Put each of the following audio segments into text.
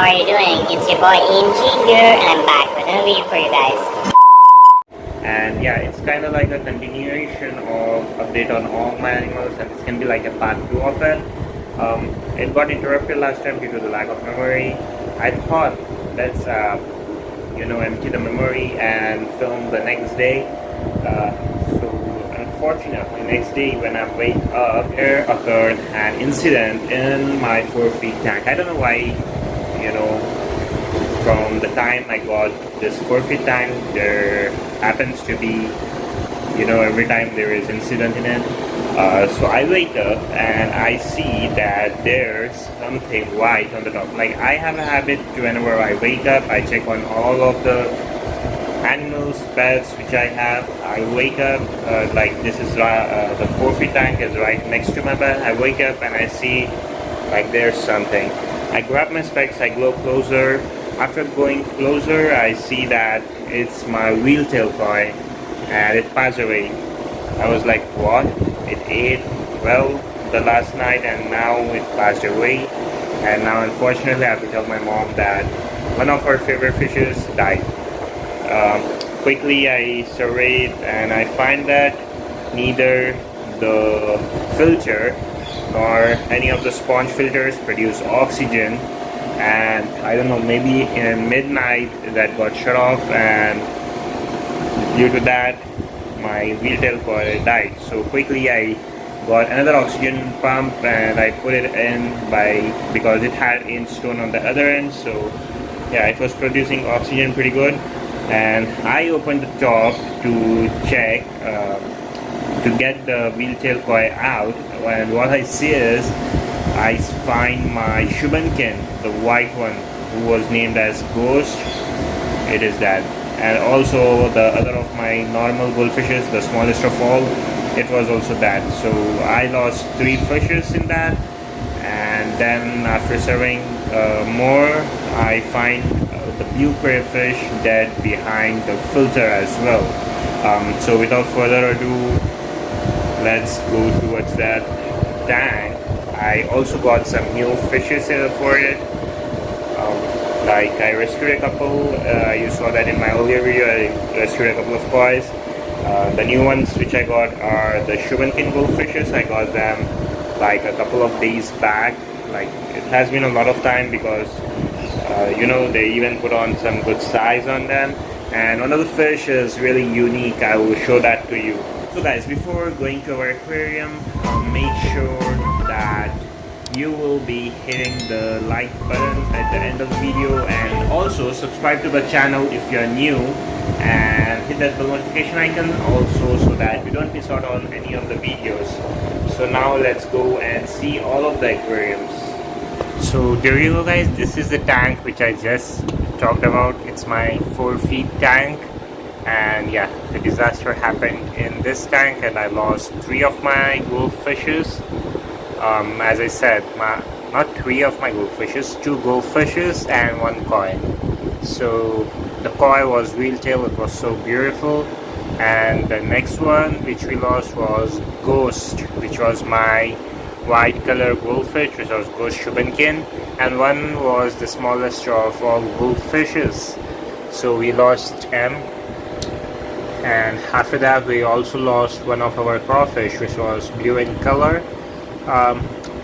are you doing? It's your boy Inji here, and I'm back with another video for you guys. And yeah, it's kind of like a continuation of update on all my animals, and this can be like a part 2 of it. It got interrupted last time due to the lack of memory. I thought let's empty the memory and film the next day. So unfortunately, next day when I wake up, there occurred an incident in my 4-feet tank. I don't know why, from the time I got this 4-feet tank, there happens to be, every time there is incident in it. So I wake up and I see that there's something white on the top. Like, I have a habit to, whenever I wake up, I check on all of the animals, pets which I have. I wake up, like this is the 4-feet tank is right next to my bed. I wake up and I see like there's something. I grab my specs, I go closer. After going closer, I see that it's my wheel-tail koi and it passed away. I was like, what? It ate well the last night and now it passed away. And now unfortunately I have to tell my mom that one of her favorite fishes died. Quickly I surveyed and I find that neither the filter nor any of the sponge filters produce oxygen, and I don't know, maybe in midnight that got shut off, and due to that my wheel-tail koi died. So quickly I got another oxygen pump and I put it in because it had in stone on the other end. So yeah, it was producing oxygen pretty good, and I opened the top to check to get the wheel-tail koi out, and what I see is I find my Shubankin, the white one, who was named as Ghost. It is that. And also the other of my normal goldfishes, the smallest of all, it was also that. So I lost 3 fishes in that, and then after surveying more, I find the blue crayfish dead behind the filter as well. So without further ado, let's go towards that tank. I also got some new fishes for it. Like I rescued a couple. You saw that in my earlier video. I rescued a couple of koi. The new ones which I got are the Shubankin goldfishes. I got them like a couple of days back. Like, it has been a lot of time because they even put on some good size on them. And one of the fish is really unique. I will show that to you. So guys, before going to our aquarium, make sure that you will be hitting the like button at the end of the video, and also subscribe to the channel if you're new, and hit that bell notification icon also so that you don't miss out on any of the videos. So now let's go and see all of the aquariums. So there you go guys, this is the tank which I just talked about. It's my 4-feet tank, and yeah, the disaster happened in this tank and I lost 3 of my goldfishes. As I said, not 3 of my goldfishes, 2 goldfishes and 1 koi. So the koi was wheel-tail, it was so beautiful. And the next one which we lost was Ghost, which was my white color goldfish, which was Ghost Shubankin, and one was the smallest of all goldfishes. So we lost M. And after that we also lost one of our crawfish, which was blue in color.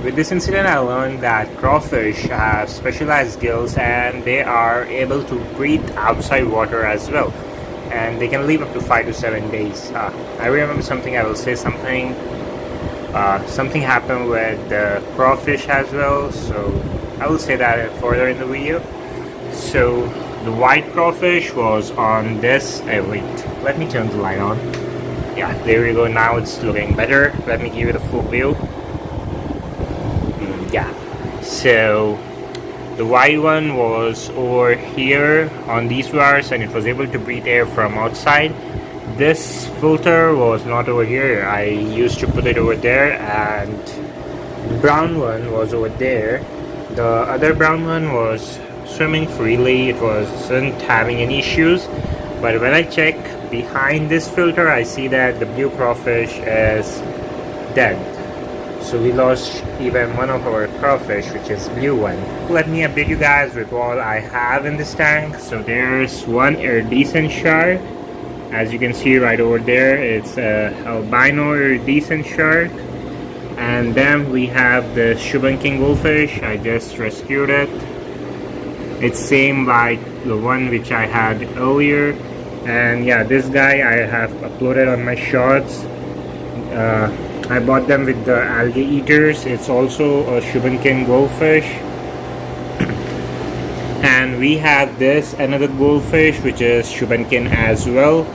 With this incident I learned that crawfish have specialized gills and they are able to breathe outside water as well, and they can live up to 5 to 7 days. I remember something, I will say something happened with the crawfish as well, so I will say that further in the video. So the white crawfish was on this, wait, let me turn the light on. Yeah, there we go, now it's looking better. Let me give it a full view. Yeah, so the white one was over here on these wires and it was able to breathe air from outside. This filter was not over here. I used to put it over there, and the brown one was over there. The other brown one was swimming freely. It wasn't having any issues. But when I check behind this filter, I see that the blue crawfish is dead. So we lost even one of our crawfish, which is blue one. Let me update you guys with what I have in this tank. So there's one iridescent shark. As you can see right over there, it's a albino iridescent shark. And then we have the Cuban king goldfish. I just rescued it. It's same like the one which I had earlier. And yeah, this guy I have uploaded on my shorts. I bought them with the algae eaters. It's also a Cuban king goldfish. And we have this another goldfish which is Cuban king as well,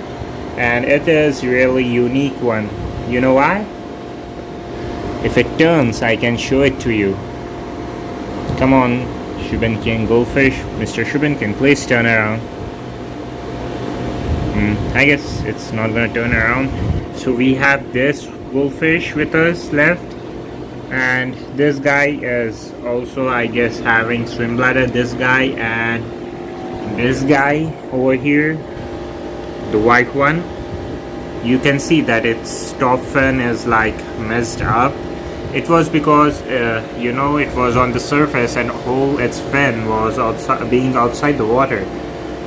and it is really unique one. You know why? If it turns, I can show it to you. Come on, Cuban king goldfish, Mr. Cuban king, please turn around. I guess it's not gonna turn around. So we have this goldfish with us left, and this guy is also, I guess, having swim bladder. This guy and this guy over here, the white one, you can see that its top fin is like messed up. It was because you know, it was on the surface and whole its fin was outside the water,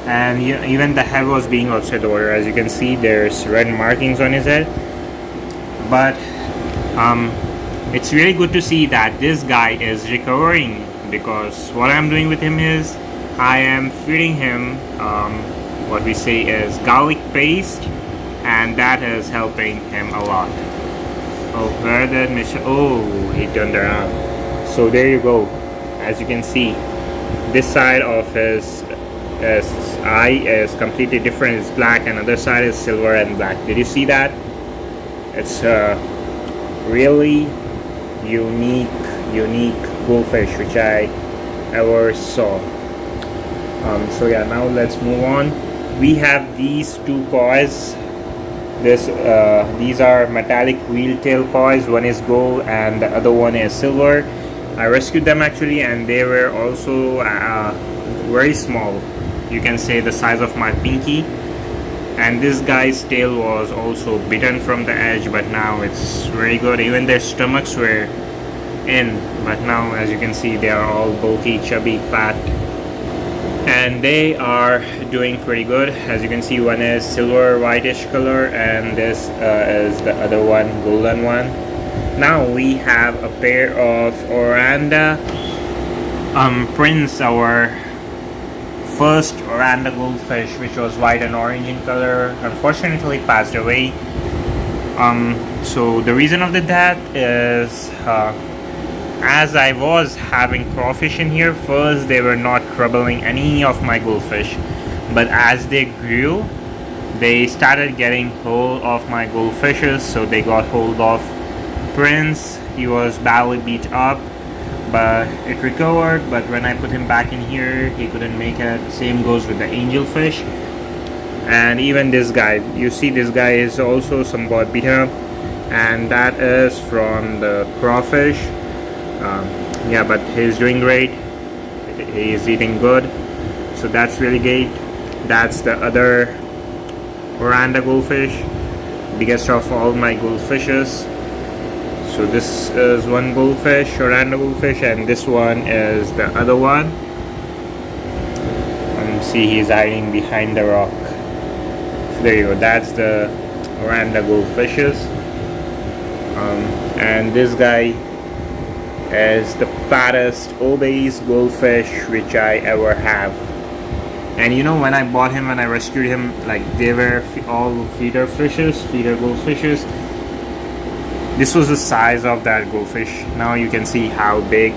and even the head was being outside the water. As you can see, there's red markings on his head. But it's really good to see that this guy is recovering, because what I'm doing with him is I am feeding him what we say is garlic paste, and that is helping him a lot. Oh, where did Mr. Oh, he turned around. So there you go. As you can see, this side of his eye is completely different. It's black, and other side is silver and black. Did you see that? It's a really unique goldfish which I ever saw. So yeah, now let's move on. We have these two kois. These are metallic wheel tail kois. One is gold and the other one is silver. I rescued them actually, and they were also very small. You can say the size of my pinky. And this guy's tail was also bitten from the edge, but now it's very good. Even their stomachs were in, but now as you can see, they are all bulky, chubby, fat, and they are doing pretty good. As you can see, one is silver whitish color, and this is the other one, golden one. Now we have a pair of Oranda Prince, our first Oranda goldfish, which was white and orange in color. Unfortunately passed away. So the reason of the death is as I was having crawfish in here, first they were not troubling any of my goldfish, but as they grew, they started getting hold of my goldfishes. So they got hold of Prince. He was badly beat up, but it recovered. But when I put him back in here, he couldn't make it. Same goes with the angelfish, and even this guy. You see, this guy is also somewhat beaten up, and that is from the crawfish. Yeah, but he's doing great. He's eating good, so that's really great. That's the other Oranda goldfish, biggest of all my goldfishes. So this is one goldfish, Oranda goldfish, and this one is the other one. See, he's hiding behind the rock. So there you go. That's the Oranda goldfishes. And this guy is the fattest obese goldfish which I ever have. And you know, when I bought him, when I rescued him, like, they were all feeder goldfishes. This was the size of that goldfish. Now you can see how big,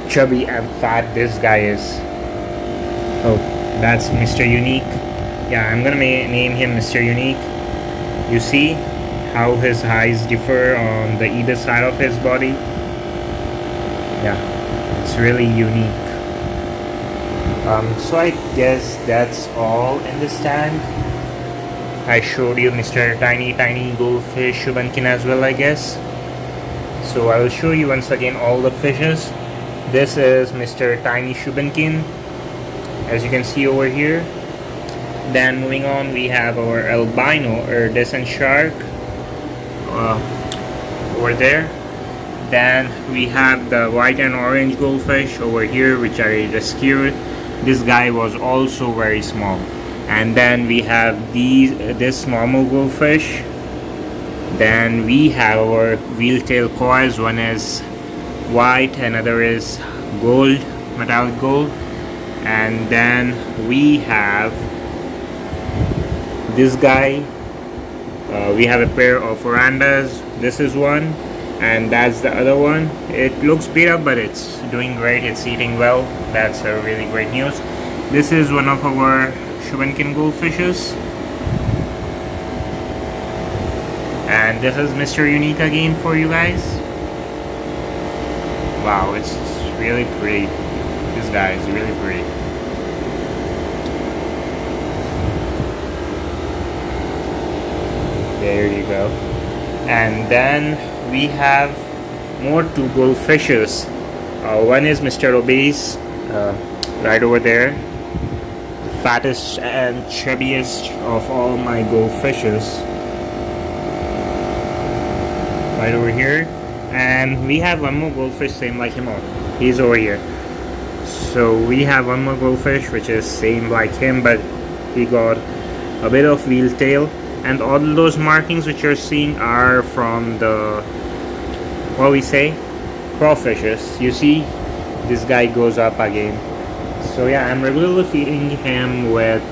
chubby and fat this guy is. Oh, that's Mr. Unique. Yeah, I'm gonna name him Mr. Unique. You see how his eyes differ on the either side of his body? Yeah, it's really unique. So I guess that's all in this tank. I showed you Mr. Tiny Goldfish Shubankin as well, I guess. So I will show you once again all the fishes. This is Mr. Tiny Shubankin, as you can see over here. Then moving on, we have our albino iridescent shark over there. then we have the white and orange goldfish over here, which I rescued. This guy was also very small. And then we have this normal goldfish. Then we have our wheel-tail koi's. One is white, another is gold, metallic gold. And then we have this guy. We have a pair of verandas. This is one, and that's the other one. It looks beat up, but it's doing great. It's eating well. That's a really great news. This is one of our Shubenkin goldfishes, and this is Mr. Unique again for you guys. Wow, it's really pretty. This guy is really pretty. There you go. And then we have more two goldfishes. One is Mr. Obese, right over there, the fattest and chubbiest of all my goldfishes, right over here. And we have one more goldfish same like him. He's over here. So we have one more goldfish which is same like him, but he got a bit of wheel tail. And all those markings which you're seeing are from the, what we say, crawfishes. You see, this guy goes up again. So yeah, I'm regularly feeding him with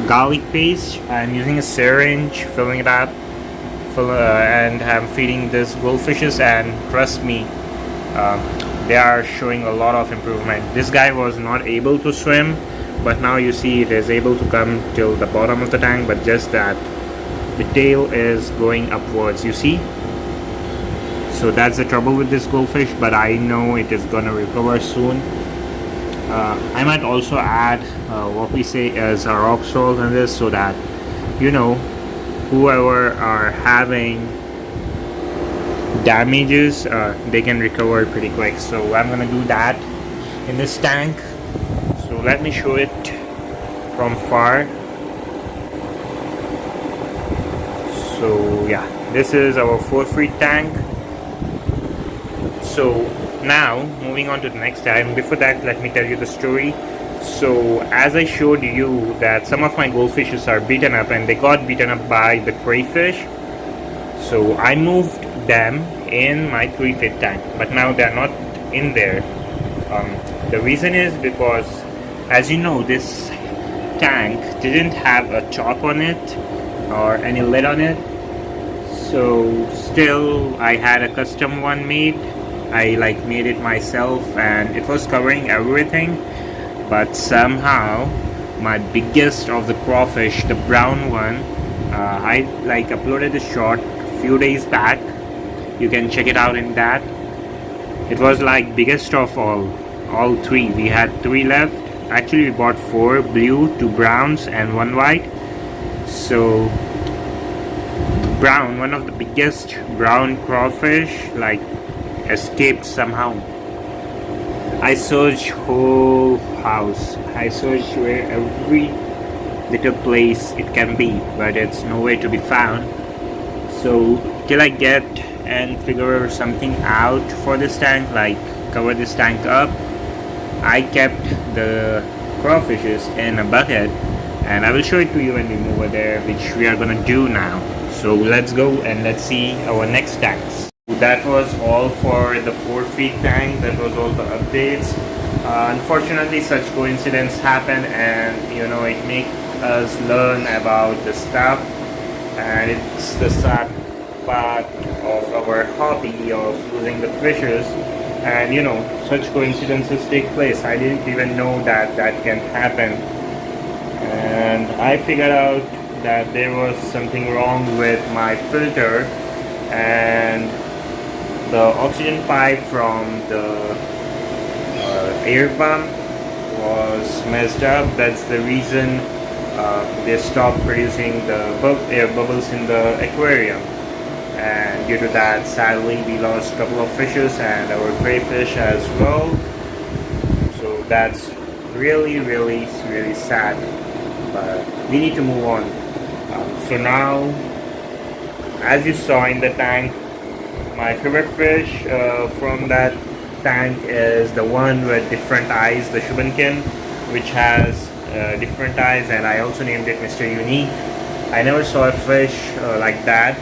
garlic paste. I'm using a syringe, filling it up, and I'm feeding these goldfishes. And trust me, they are showing a lot of improvement. This guy was not able to swim, but now you see it is able to come till the bottom of the tank, but just that the tail is going upwards, you see. So that's the trouble with this goldfish, but I know it is gonna recover soon. I might also add what we say is a rock salt in this, so that, you know, whoever are having damages, they can recover pretty quick. So I'm gonna do that in this tank. So let me show it from far. So yeah, this is our 4 feet tank. So now moving on to the next time. Before that, let me tell you the story. So as I showed you that some of my goldfishes are beaten up, and they got beaten up by the crayfish. So I moved them in my 3 feet tank, but now they're not in there. The reason is because, as you know, this tank didn't have a top on it or any lid on it. So still I had a custom one made. I made it myself, and it was covering everything. But somehow my biggest of the crawfish, the brown one, I uploaded a shot a few days back. You can check it out in that. It was biggest of all three. We had 3 left. Actually, we bought 4 blue, 2 browns, and 1 white. So brown, one of the biggest brown crawfish, escaped somehow. I searched whole house. I searched where every little place it can be, but it's nowhere to be found. So till I get and figure something out for this tank, cover this tank up, I kept the crawfishes in a bucket, and I will show it to you when we move over there, which we are gonna do now. So let's go and let's see our next tanks. That was all for the 4 feet tank. That was all the updates. Unfortunately, such coincidences happen, and it makes us learn about the stuff, and it's the sad part of our hobby of losing the fishes. And such coincidences take place. I didn't even know that can happen, and I figured out that there was something wrong with my filter, and the oxygen pipe from the air pump was messed up. That's the reason they stopped producing the air bubbles in the aquarium. And due to that, sadly, we lost a couple of fishes and our crayfish as well. So that's really sad, but we need to move on. So now, as you saw in the tank, My favorite fish from that tank is the one with different eyes, the Shubankin, which has different eyes, and I also named it Mr. Unique. I never saw a fish like that,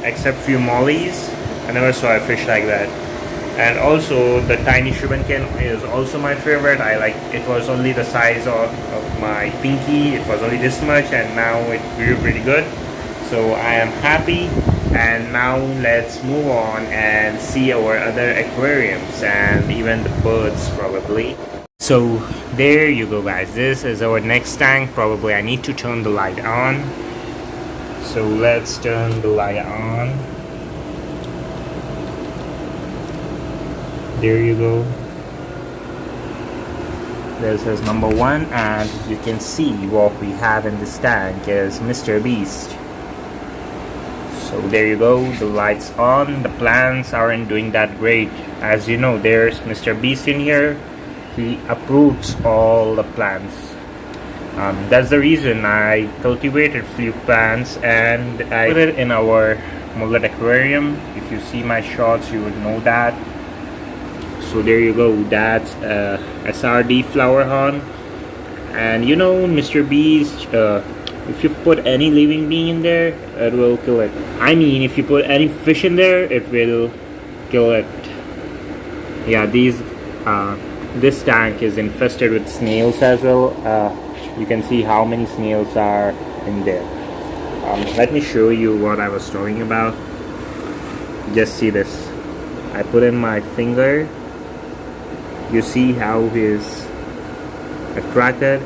except few mollies. I never saw a fish like that. And also the tiny Shubankin is also my favorite. I like it. Was only the size of my pinky. It was only this much, and now it grew pretty good. So I am happy. And now let's move on and see our other aquariums and even the birds probably. So there you go guys, this is our next tank. Probably I need to turn the light on. So let's turn the light on. There you go. This is number 1, and you can see what we have in this tank is Mr. Beast. So there you go, the lights on. The plants aren't doing that great. As you know, there's Mr. Beast in here. He uproots all the plants. That's the reason I cultivated few plants and I put it in our mullet aquarium. If you see my shots, you would know that. So there you go, that's SRD flowerhorn. And you know, Mr. Beast, if you put any living being in there, it will kill it. I mean, if you put any fish in there, it will kill it. Yeah, this tank is infested with snails as well. You can see how many snails are in there. Let me show you what I was talking about. Just see this. I put in my finger. You see how he is attracted.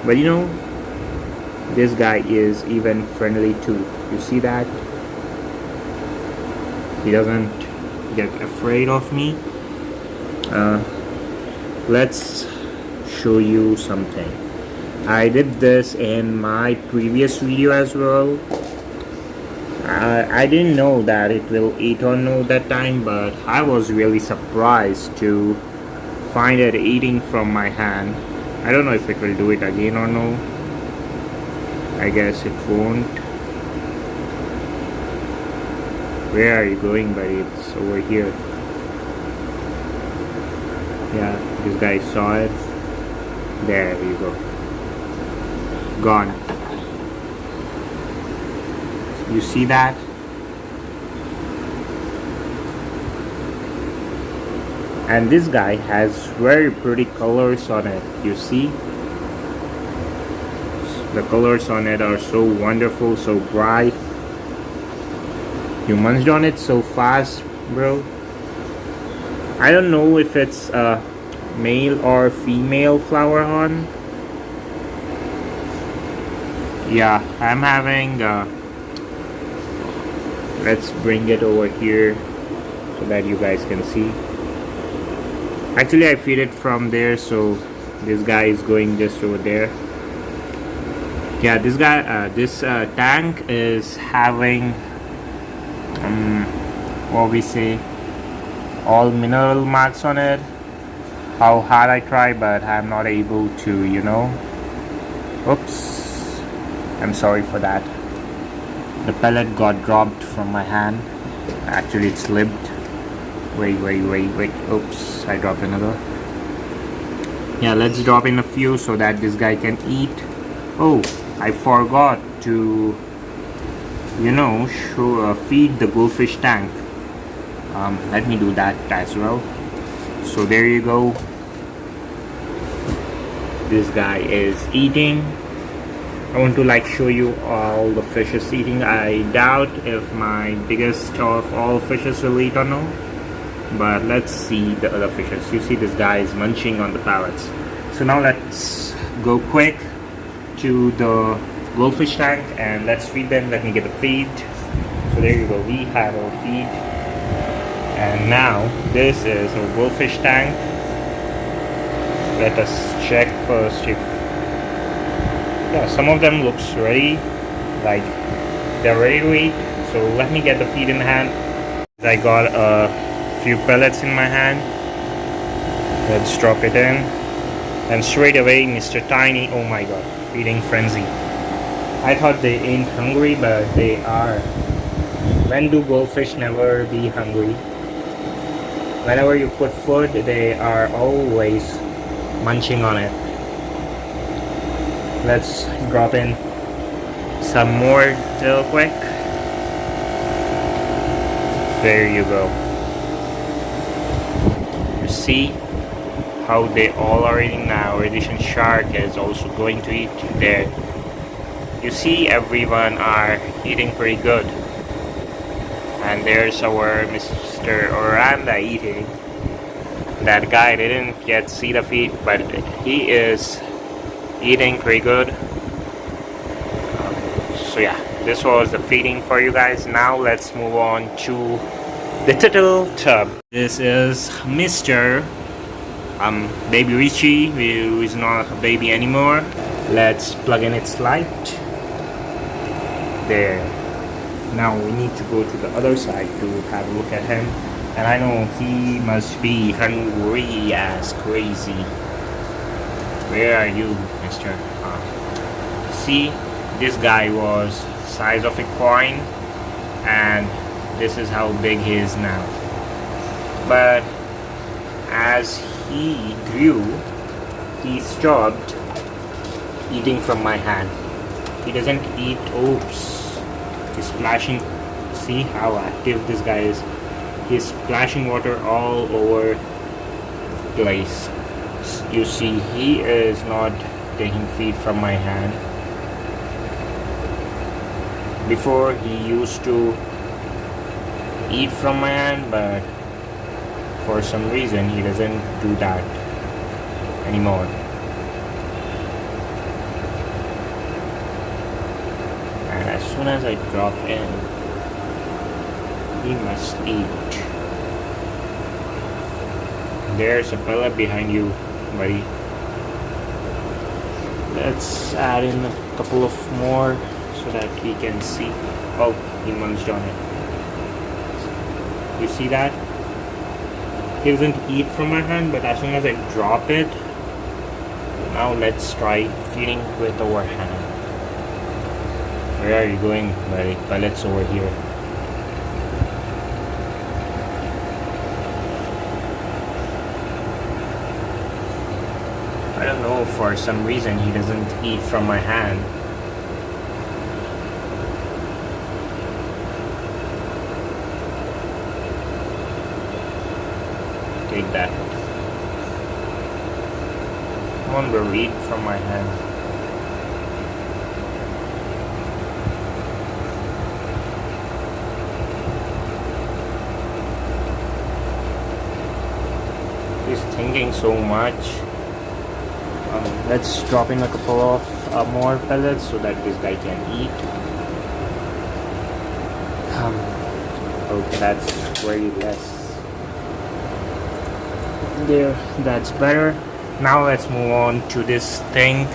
But you know, this guy is even friendly too. You see that? He doesn't get afraid of me. Let's show you something. I did this in my previous video as well. I didn't know that it will eat or no that time, but I was really surprised to find it eating from my hand. I don't know if it will do it again or no. I guess it won't. Where are you going, buddy? It's over here. Yeah, this guy saw it. There you go. Gone. You see that? And this guy has very pretty colors on it. You see? The colors on it are so wonderful, so bright. You munched on it so fast, bro. I don't know if it's a male or female flowerhorn. Yeah, I'm having let's bring it over here so that you guys can see. Actually, I feed it from there, so this guy is going just over there. Yeah, this guy, this tank is having what we say, all mineral marks on it. How hard I try, but I'm not able to, you know. Oops, I'm sorry for that. The pellet got dropped from my hand. Actually, it slipped. Wait. Oops, I dropped another. Yeah, let's drop in a few so that this guy can eat. Oh, I forgot to, you know, feed the goldfish tank. Let me do that as well. So there you go. This guy is eating. I want to like show you all the fishes eating. I doubt if my biggest of all fishes will eat or no. But let's see the other fishes. You see this guy is munching on the pellets. So now let's go quick to the goldfish tank and let's feed them. Let me get the feed. So there you go, we have our feed. And now this is our goldfish tank. Let us check first if, yeah, some of them looks ready, like they're ready to eat. So let me get the feed in hand. I got a few pellets in my hand. Let's drop it in. And straight away Mr. Tiny, oh my god, feeding frenzy. I thought they ain't hungry, but they are. When do goldfish never be hungry? Whenever you put food, they are always munching on it. Let's drop in some more real quick. There you go. You see how they all are eating now. Reddition shark is also going to eat there. You see everyone are eating pretty good. And there's our Mr. Oranda eating. That guy didn't yet see the feed, but he is eating pretty good. So yeah, this was the feeding for you guys. Now let's move on to the turtle tub. This is Mr. Baby Richie, who is not a baby anymore. Let's plug in its light. There. Now we need to go to the other side to have a look at him. And I know he must be hungry as crazy. Where are you, mister? See, this guy was size of a coin, and this is how big he is now. But as he grew, he stopped eating from my hand. He doesn't eat. Oops. He's splashing. See how active this guy is. He's splashing water all over the place. You see, he is not taking feed from my hand. Before, he used to eat from my hand, but for some reason he doesn't do that anymore. And as soon as I drop in, he must eat. There's a pellet behind you, buddy. Let's add in a couple of more so that he can see. Oh, he munched on it. You see that? He doesn't eat from my hand, but as soon as I drop it, now let's try feeding with our hand. Where are you going, buddy? Pellets over here. I don't know, for some reason he doesn't eat from my hand. Take that. Come on, bro, eat from my hand. He's thinking so much. Let's drop in a couple of more pellets so that this guy can eat. Okay, that's very less. There, that's better. Now let's move on to this thing.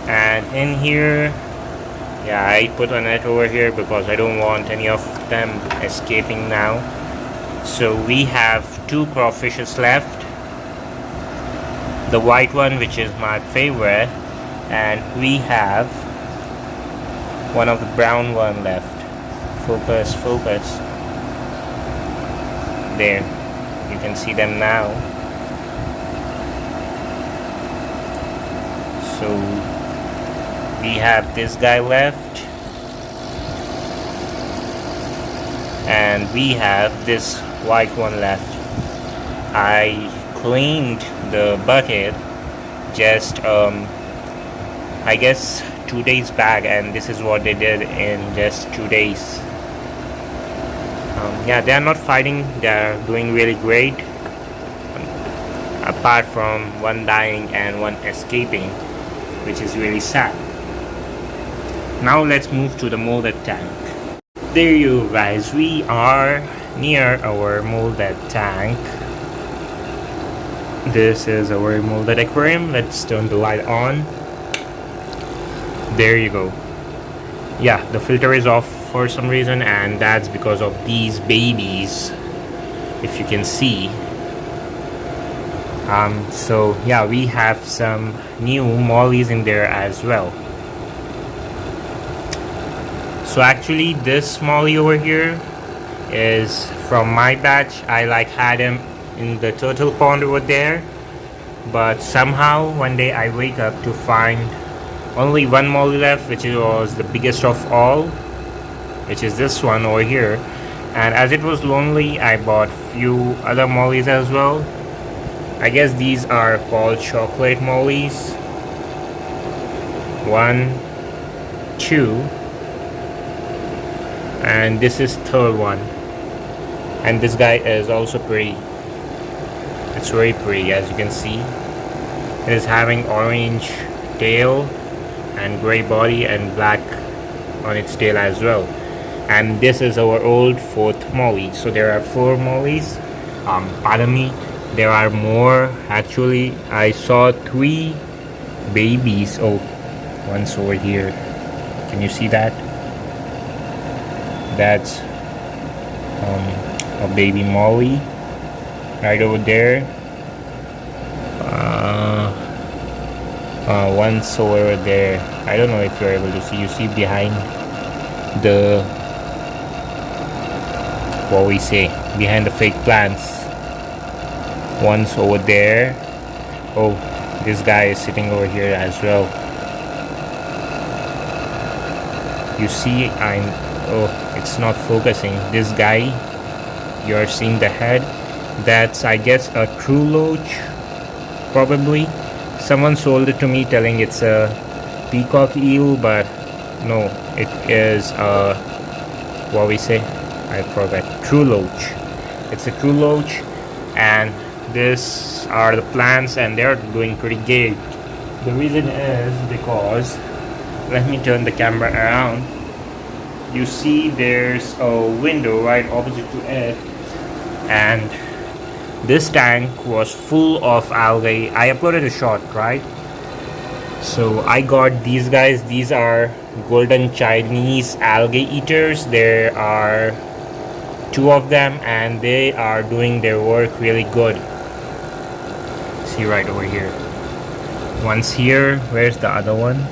And in here, yeah, I put a net over here because I don't want any of them escaping now. So we have 2 crawfishes left. The white one, which is my favorite, and we have one of the brown one left. Focus, focus. There, you can see them now. So we have this guy left, and we have this white one left. I cleaned the bucket just I guess 2 days back, and this is what they did in just 2 days. Yeah, they are not fighting, they are doing really great, apart from one dying and one escaping, which is really sad. Now let's move to the molded tank. There you guys, we are near our molded tank. This is our molded aquarium. Let's turn the light on. There you go. Yeah, the filter is off for some reason, and that's because of these babies, if you can see. So yeah, we have some new mollies in there as well. So actually this molly over here is from my batch. I had him in the turtle pond over there, but somehow one day I wake up to find only one molly left, which was the biggest of all, which is this one over here. And as it was lonely, I bought few other mollies as well. I guess these are called chocolate mollies. 1, 2, and this is third one. And this guy is also pretty. It's very pretty, as you can see. It is having orange tail and gray body and black on its tail as well. And this is our old fourth molly. So there are 4 mollies. Pardon me, there are more actually. I saw 3 babies. Oh, one's over here. Can you see that? That's a baby molly right over there. One's over there. I don't know if you're able to see. You see behind the, what we say, behind the fake plants. One's over there. Oh, this guy is sitting over here as well. You see, oh, it's not focusing. This guy, you're seeing the head. That's, I guess, a true loach, probably. Someone sold it to me telling it's a peacock eel, but no, it is a, what we say, I forgot, true loach. It's a true loach, and these are the plants, and they're doing pretty good. The reason is because, let me turn the camera around. You see there's a window right opposite to it, and this tank was full of algae. I uploaded a shot, right? So I got these guys. These are golden Chinese algae eaters. There are 2 of them, and they are doing their work really good. See right over here. One's here. Where's the other one?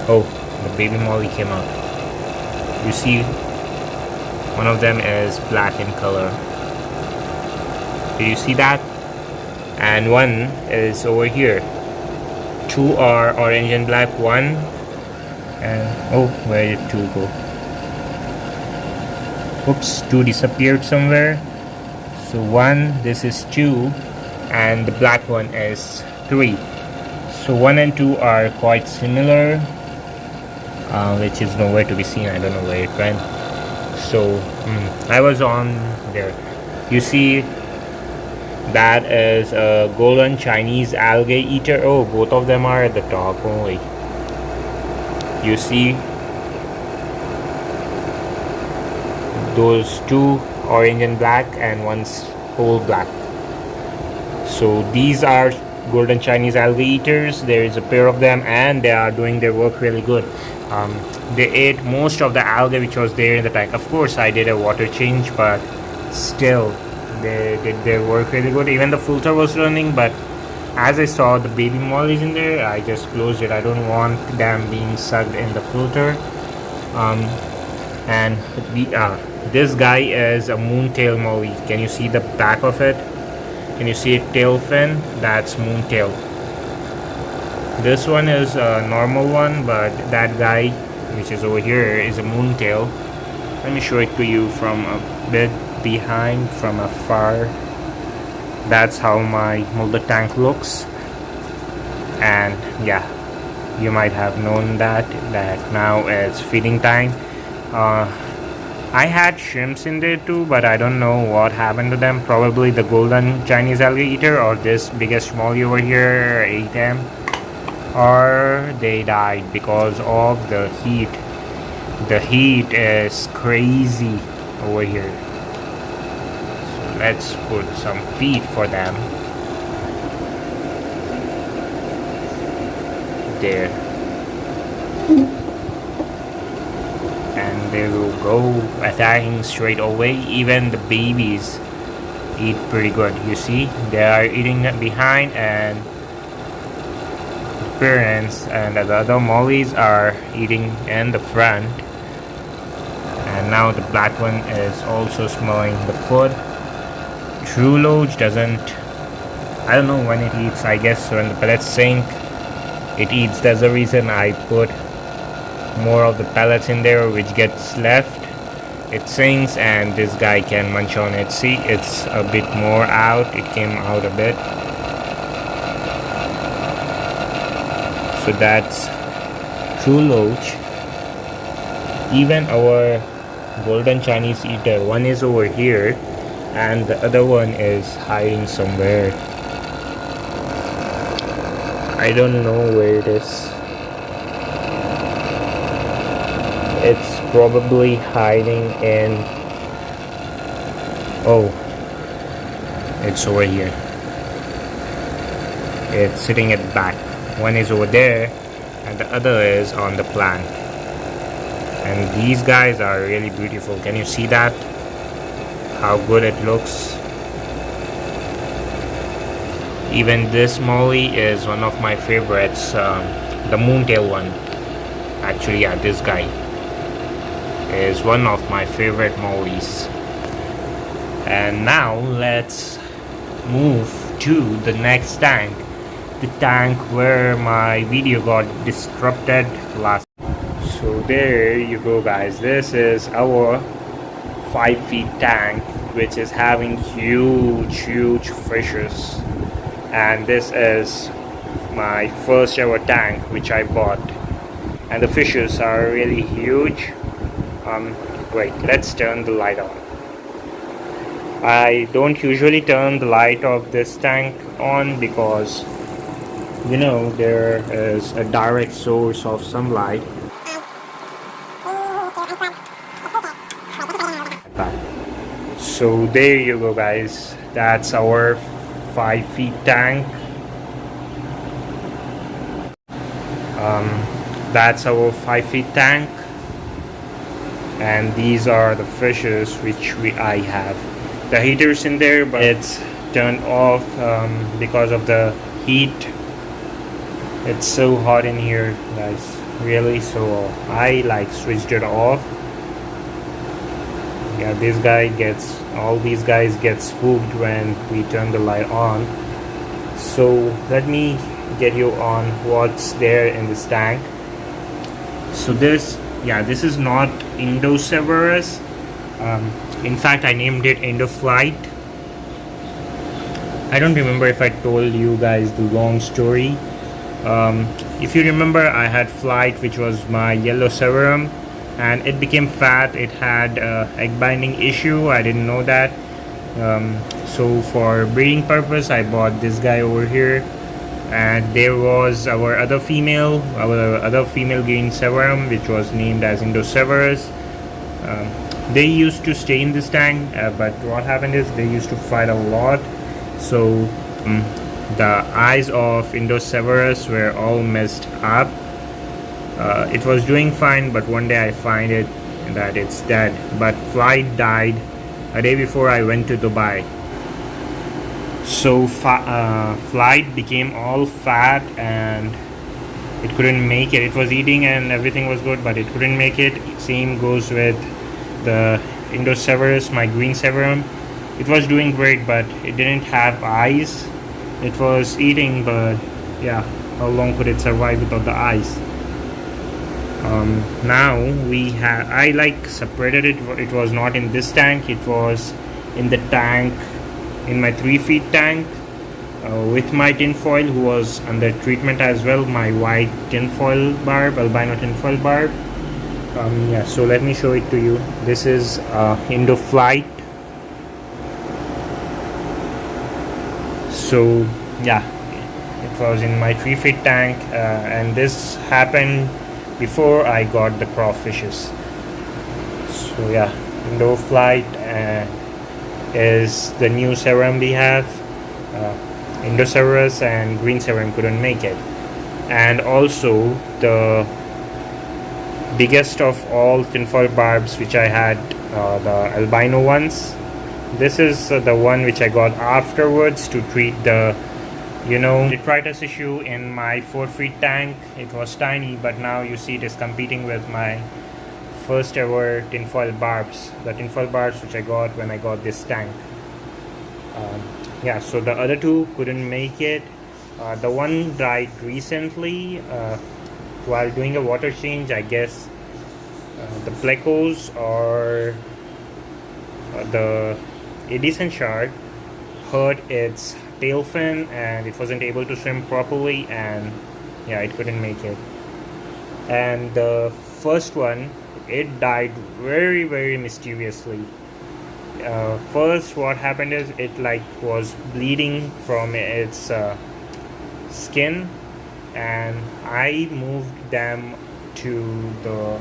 Oh, the baby molly came out. You see, one of them is black in color. Do you see that? And one is over here. 2 are orange and black. 1 and, oh, where did 2 go? Oops, 2 disappeared somewhere. So 1, this is 2, and the black one is 3. So 1 and 2 are quite similar, which is nowhere to be seen. I don't know where it went. So I was on there. You see, that is a golden Chinese algae eater. Oh, both of them are at the top only. You see those 2 orange and black, and one's whole black. So these are golden Chinese algae eaters. There is a pair of them, and they are doing their work really good. They ate most of the algae which was there in the tank. Of course, I did a water change, but still they did their work really good. Even the filter was running, but as I saw the baby mollies in there, I just closed it. I don't want them being sucked in the filter. And this guy is a moontail molly. Can you see the back of it? Can you see a tail fin? That's moontail. This one is a normal one, but that guy which is over here is a moontail. Let me show it to you from a bit behind, from afar. That's how my molder tank looks. And yeah, you might have known that now it's feeding time. I had shrimps in there too, but I don't know what happened to them. Probably the golden Chinese algae eater or this biggest molly over here ate them, or they died because of the heat. The heat is crazy over here. So let's put some feed for them. There. And they will go attacking straight away. Even the babies eat pretty good. You see, they are eating behind, and appearance, and the other mollies are eating in the front. And now the black one is also smelling the food. True Loach doesn't, I don't know when it eats. I guess when the pellets sink, it eats. That's the reason I put more of the pellets in there, which gets left. It sinks and this guy can munch on it. See, it's a bit more out. It came out a bit. So that's True Loach. Even our golden Chinese eater, one is over here and the other one is hiding somewhere. I don't know where it is. It's probably hiding in, oh, it's over here. It's sitting at the back. One is over there and the other is on the plant. And these guys are really beautiful. Can you see that? How good it looks. Even this molly is one of my favorites, the moontail one. Actually, yeah, this guy is one of my favorite mollies. And now let's move to the next tank, the tank where my video got disrupted last. So there you go, guys. This is our 5 feet tank, which is having huge fishes. And this is my first ever tank which I bought, and the fishes are really huge. Wait, let's turn the light on. I don't usually turn the light of this tank on because, you know, there is a direct source of sunlight. So there you go, guys. That's our 5 feet tank. That's our 5 feet tank, and these are the fishes which I have. The heater's in there, but it's turned off because of the heat. It's so hot in here, guys, really. So I switched it off. Yeah, this guy gets, all these guys get spooked when we turn the light on. So let me get you on what's there in this tank. So this is not Indoseverus. In fact, I named it Endoflight. I don't remember if I told you guys the long story. If you remember, I had Flight, which was my yellow severum, and it became fat. It had egg binding issue. I didn't know that. So for breeding purpose, I bought this guy over here. And there was our other female green severum, which was named as Indoseverus. They used to stay in this tank, but what happened is they used to fight a lot. So the eyes of Indoseverus were all messed up. It was doing fine, but one day I find it that it's dead. But Flight died a day before I went to Dubai. So Flight became all fat and it couldn't make it. It was eating and everything was good, but it couldn't make it. Same goes with the Indoseverus, my green severum. It was doing great, but it didn't have eyes. It was eating, but yeah, how long could it survive without the eyes? Now I separated it. It was not in this tank. It was in the tank, in my 3 feet tank, with my tinfoil, who was under treatment as well, my white tinfoil barb, albino tinfoil barb. Yeah, so let me show it to you. This is Indoflight. So yeah, it was in my 3 feet tank, and this happened before I got the crawfishes. So yeah, Indoflight is the new severum we have. Indoseverus and green severum couldn't make it. And also the biggest of all tinfoil barbs which I had, the albino ones. This is the one which I got afterwards to treat the detritus issue in my 4 feet tank. It was tiny, but now you see it is competing with my first ever tinfoil barbs, the tinfoil barbs which I got when I got this tank. Yeah, so the other two couldn't make it. The one died recently while doing a water change. I guess the plecos or the Edison shark hurt its tail fin and it wasn't able to swim properly, and yeah, it couldn't make it. And the first one, it died very, very mysteriously. First, what happened is it was bleeding from its skin, and I moved them to the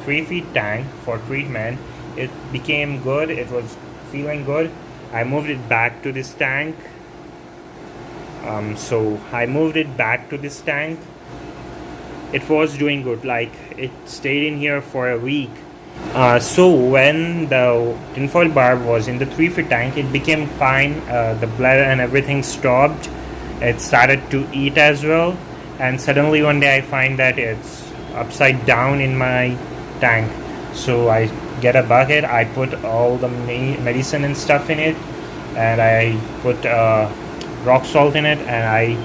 3 feet tank for treatment. It became good, it was feeling good. I moved it back to this tank. So I moved it back to this tank. It was doing good, it stayed in here for a week. So when the tinfoil barb was in the 3 feet tank, it became fine. The blood and everything stopped. It started to eat as well, and suddenly one day I find that it's upside down in my tank. So I get a bucket, I put all the medicine and stuff in it, and I put rock salt in it, and I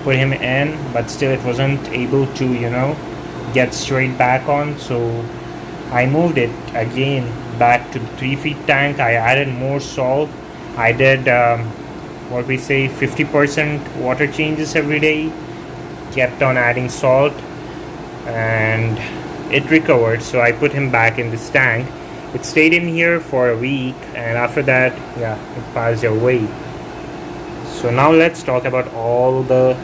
put him in, but still it wasn't able to get straight back on. So I moved it again back to the 3 feet tank. I added more salt. I did 50% water changes every day, kept on adding salt, and it recovered. So I put him back in this tank. It stayed in here for a week, and after that, yeah, it passed away. So now let's talk about all the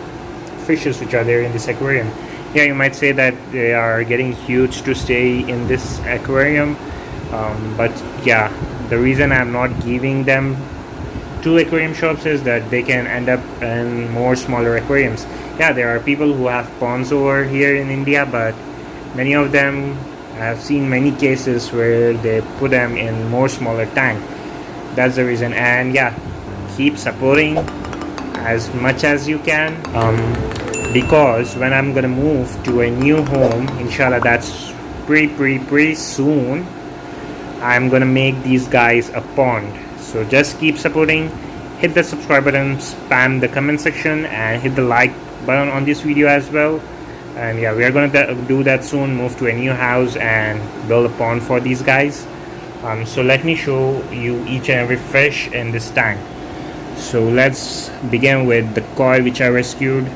fishes which are there in this aquarium. Yeah, you might say that they are getting huge to stay in this aquarium, but yeah, the reason I'm not giving them to aquarium shops is that they can end up in more smaller aquariums. Yeah, there are people who have ponds over here in India, but many of them, I've seen many cases where they put them in more smaller tank. That's the reason. And yeah, keep supporting as much as you can, because when I'm gonna move to a new home, inshallah, that's pretty soon, I'm gonna make these guys a pond. So just keep supporting, hit the subscribe button, spam the comment section, and hit the like button on this video as well. And yeah, we are gonna do that soon, move to a new house and build a pond for these guys. So let me show you each and every fish in this tank. So let's begin with the koi which I rescued.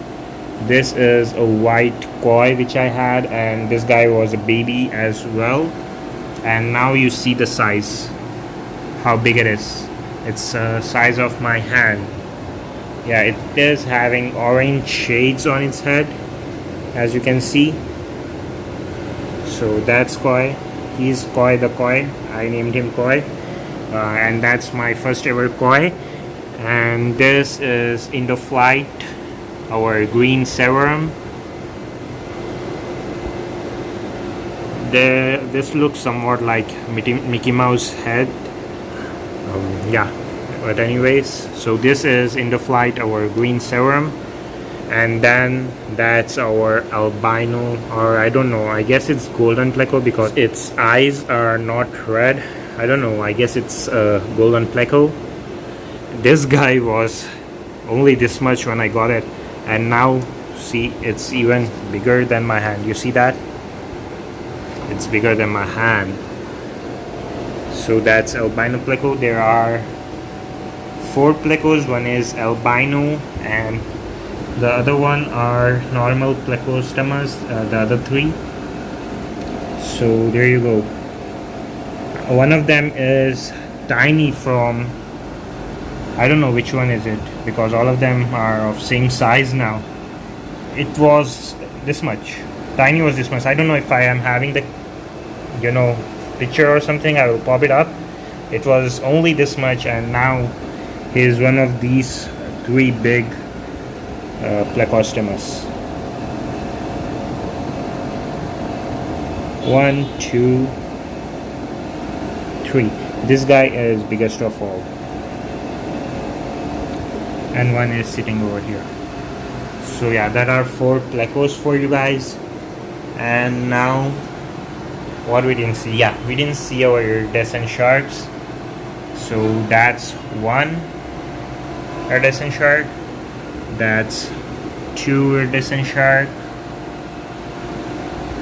This is a white koi which I had, and this guy was a baby as well. And now you see the size, how big it is. It's the size of my hand. Yeah, it is having orange shades on its head, as you can see. So that's koi. He's koi the koi. I named him koi, and that's my first ever koi. And this is Indoflight, our green serum. This looks somewhat like Mickey Mouse head. Yeah, but anyways, so this is Indoflight, our green serum. And then that's our albino, or I don't know, I guess it's golden pleco because its eyes are not red. I don't know, I guess it's golden pleco. This guy was only this much when I got it, and now see, it's even bigger than my hand. You see that? It's bigger than my hand. So that's albino pleco. There are 4 plecos. One is albino, and the other one are normal plecostomas, the other 3. So there you go. One of them is tiny from, I don't know which one is it, because all of them are of same size now. It was this much. Tiny was this much. I don't know if I am having the picture or something. I will pop it up. It was only this much, and now he is one of these 3 big plecostomas. 1, 2, 3. This guy is biggest of all, and one is sitting over here. So yeah, there are 4 plecos for you guys. And now, what we didn't see? Yeah, we didn't see our iridescent sharks. So that's 1 iridescent shark. That's 2 iridescent shark.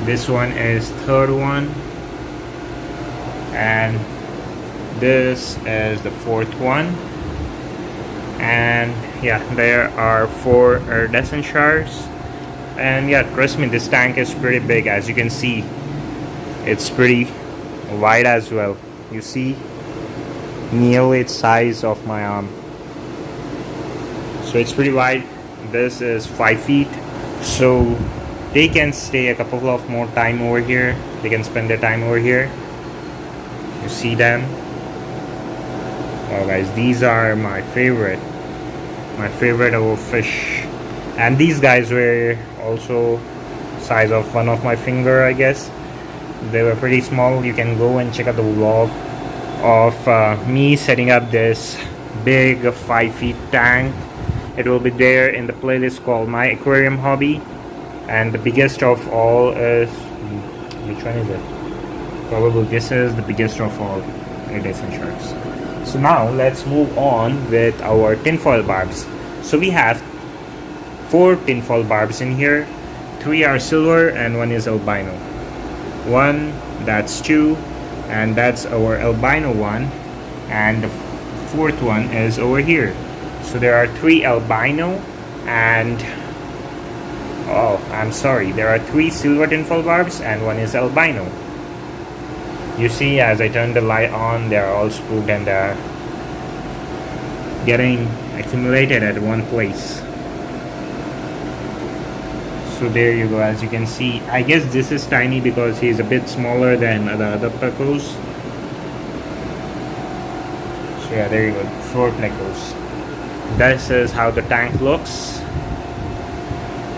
This one is 3rd one. And this is the 4th one. And yeah, there are 4 iridescent sharks. And yeah, trust me, this tank is pretty big. As you can see, it's pretty wide as well. You see, nearly its size of my arm. So it's pretty wide. This is 5 feet. So they can stay a couple of more time over here. They can spend their time over here. You see them? Oh guys, these are my favorite of fish. And these guys were also size of one of my finger, I guess. They were pretty small. You can go and check out the vlog of me setting up this big 5 feet tank. It will be there in the playlist called My Aquarium Hobby. And the biggest of all is, which one is it? Probably this is the biggest of all iridescent sharks. So now let's move on with our tinfoil barbs. So we have 4 tinfoil barbs in here. 3 are silver and 1 is albino. 1, that's 2, and that's our albino one. And the 4th one is over here. So there are 3 albino and there are 3 silver tinfoil barbs and 1 is albino. You see, as I turn the light on, they are all spooked and they are getting accumulated at one place. So there you go. As you can see, I guess this is tiny because he's a bit smaller than the other plecos. So yeah, there you go, 4 plecos. This is how the tank looks.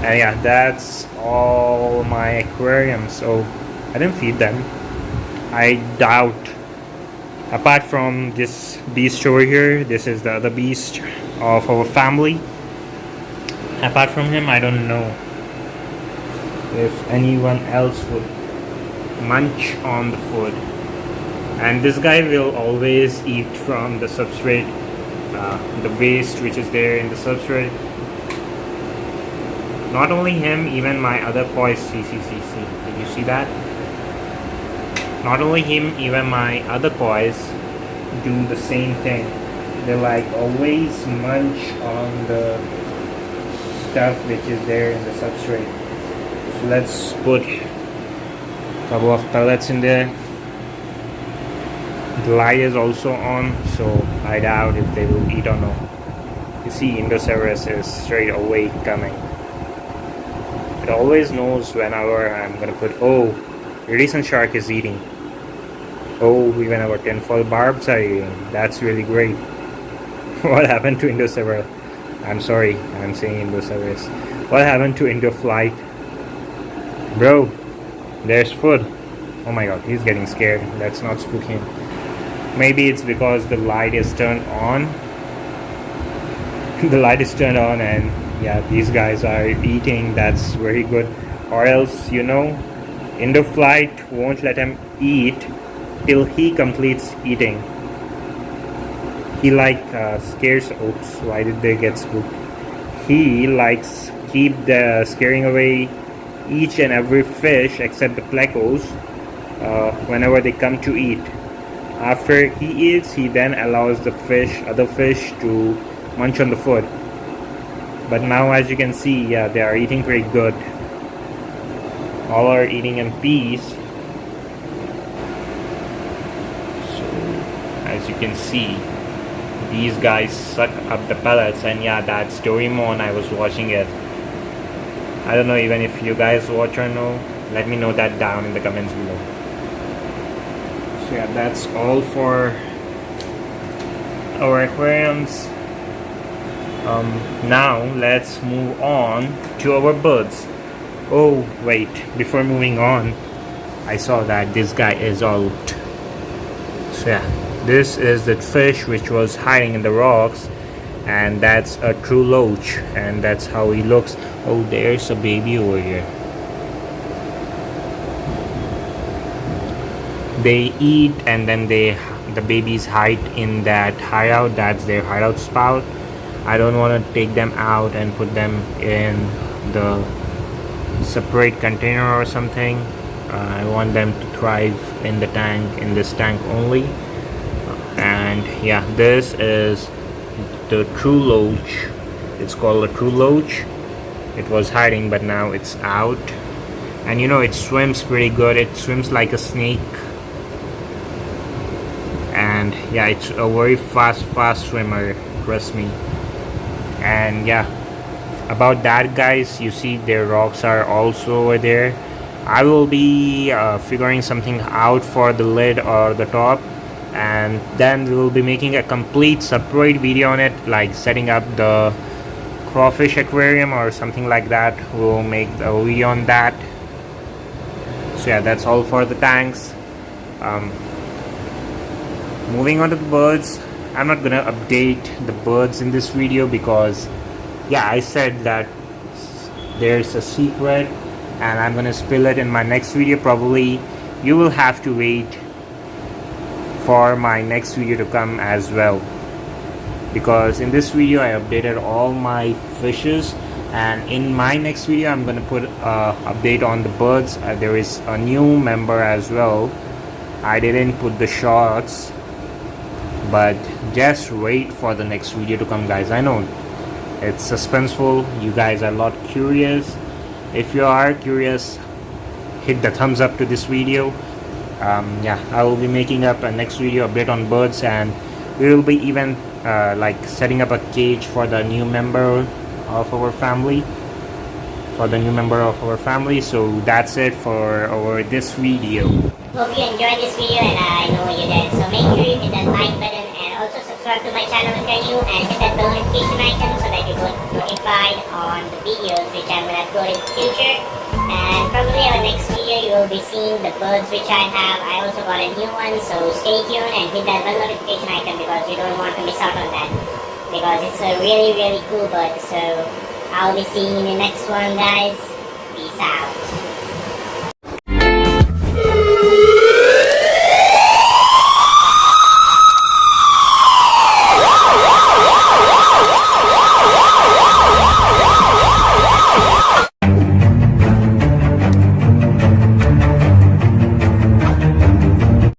And yeah, that's all my aquariums. So I didn't feed them, I doubt. Apart from this beast over here, this is the other beast of our family. Apart from him, I don't know if anyone else would munch on the food. And this guy will always eat from the substrate, the waste which is there in the substrate. Not only him, even my other koi. See, did you see that? Not only him, even my other kois do the same thing. They like always munch on the stuff which is there in the substrate. So let's put a couple of pellets in there. The light is also on, so I doubt if they will eat or not. You see, Indoceras is straight away coming. It always knows whenever I'm gonna put, oh, iridescent shark is eating. Oh, even our tinfoil barbs are eating. That's really great. What happened to Indoceras? I'm sorry, I'm saying Indoceras. What happened to Indoflight? Bro, there's food. Oh my god, he's getting scared. Let's not spook him. Maybe it's because the light is turned on. The light is turned on and yeah, these guys are eating. That's very good. Or else, you know, Indoflight won't let him eat till he completes eating. He scares. Oops, why did they get spooked? He likes keep the scaring away each and every fish except the plecos whenever they come to eat. After he eats, he then allows the other fish to munch on the food. But now, as you can see, yeah, they are eating pretty good. All are eating in peace. So, as you can see, these guys suck up the pellets, and yeah, that's Doraemon. I was watching it. I don't know even if you guys watch or no. Let me know that down in the comments below. So yeah, that's all for our aquariums. Now let's move on to our birds. Oh wait, before moving on, I saw that this guy is out. So yeah, this is the fish which was hiding in the rocks, and that's a true loach, and that's how he looks. Oh, there's a baby over here. They eat and then the babies hide in that hideout. That's their hideout spot. I don't want to take them out and put them in the separate container or something. I want them to thrive in the tank, in this tank only. And yeah, this is the true loach. It's called a true loach. It was hiding, but now it's out. And you know, it swims pretty good. It swims like a snake. And yeah, it's a very fast swimmer, trust me. And yeah, about that, guys, you see their rocks are also over there. I will be figuring something out for the lid or the top, and then we will be making a complete separate video on it, like setting up the crawfish aquarium or something like that. We'll make a video on that. So yeah, that's all for the tanks. Moving on to the birds, I'm not gonna update the birds in this video because yeah, I said that there's a secret and I'm gonna spill it in my next video. Probably you will have to wait for my next video to come as well, because in this video I updated all my fishes, and in my next video I'm gonna put update on the birds. There is a new member as well. I didn't put the shots, but just wait for the next video to come, guys. I know it's suspenseful. You guys are a lot curious. If you are curious, hit the thumbs up to this video. Yeah, I will be making up a next video update on birds, and we will be even like setting up a cage for the new member of our family. So that's it for this video. Hope you enjoyed this video, and I know you did. So make sure you hit that like button and also subscribe to my channel if you're new, and hit that bell notification icon so that you get notified on the videos which I'm going to upload in the future. And probably our next video you will be seeing the birds which I have. I also got a new one, so stay tuned and hit that bell notification icon because you don't want to miss out on that, because it's a really cool bird. So I'll be seeing you in the next one, guys. Peace out.